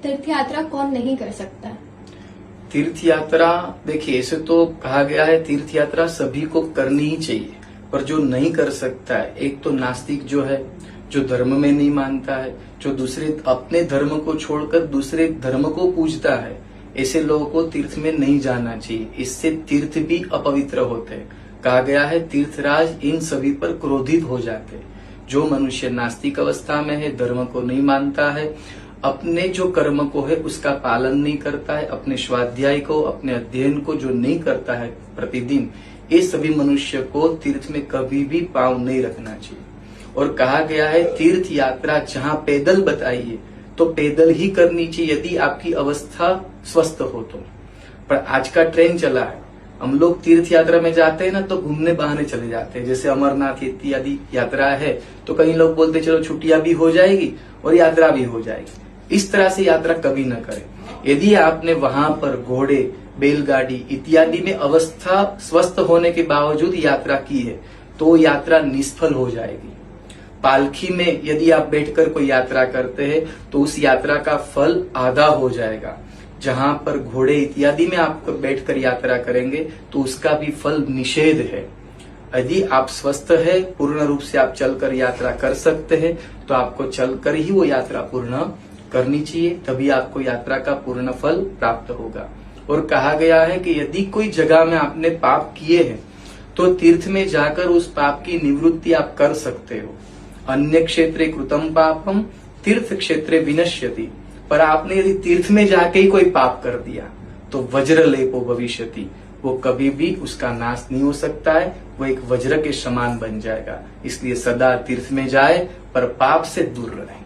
तीर्थ यात्रा कौन नहीं कर सकता? तीर्थ यात्रा देखिए, ऐसे तो कहा गया है तीर्थ यात्रा सभी को करनी ही चाहिए, पर जो नहीं कर सकता है, एक तो नास्तिक जो है, जो धर्म में नहीं मानता है, जो दूसरे अपने धर्म को छोड़कर दूसरे धर्म को पूजता है, ऐसे लोगों को तीर्थ में नहीं जाना चाहिए। इससे तीर्थ भी अपवित्र होते हैं। कहा गया है तीर्थराज इन सभी पर क्रोधित हो जाते हैं। जो मनुष्य नास्तिक अवस्था में है, धर्म को नहीं मानता है, अपने जो कर्म को है उसका पालन नहीं करता है, अपने स्वाध्याय को, अपने अध्ययन को जो नहीं करता है प्रतिदिन, ये सभी मनुष्य को तीर्थ में कभी भी पांव नहीं रखना चाहिए। और कहा गया है तीर्थ यात्रा जहां पैदल बताइए तो पैदल ही करनी चाहिए, यदि आपकी अवस्था स्वस्थ हो तो। पर आज का ट्रेंड चला है, हम लोग तीर्थ यात्रा में जाते हैं ना तो घूमने बहाने चले जाते हैं। जैसे अमरनाथ इत्यादि यात्रा है तो कई लोग बोलते चलो छुट्टियां भी हो जाएगी और यात्रा भी हो जाएगी। इस तरह से यात्रा कभी न करें। यदि आपने वहां पर घोड़े, बैलगाड़ी इत्यादि में अवस्था स्वस्थ होने के बावजूद यात्रा की है तो यात्रा निष्फल हो जाएगी। पालकी में यदि आप बैठकर कोई यात्रा करते हैं तो उस यात्रा का फल आधा हो जाएगा। जहां पर घोड़े इत्यादि में आप बैठकर यात्रा करेंगे तो उसका भी फल निषेध है। यदि आप स्वस्थ है, पूर्ण रूप से आप चलकर यात्रा कर सकते हैं तो आपको चलकर ही वो यात्रा पूर्ण करनी चाहिए, तभी आपको यात्रा का पूर्ण फल प्राप्त होगा। और कहा गया है कि यदि कोई जगह में आपने पाप किए हैं तो तीर्थ में जाकर उस पाप की निवृत्ति आप कर सकते हो। अन्य क्षेत्रे कृतम पापम तीर्थ क्षेत्रे विनश्यति। पर आपने यदि तीर्थ में जाके ही कोई पाप कर दिया तो वज्र लेपो भविष्यति, वो कभी भी उसका नाश नहीं हो सकता है, वो एक वज्र के समान बन जाएगा। इसलिए सदा तीर्थ में जाए पर पाप से दूर रहे।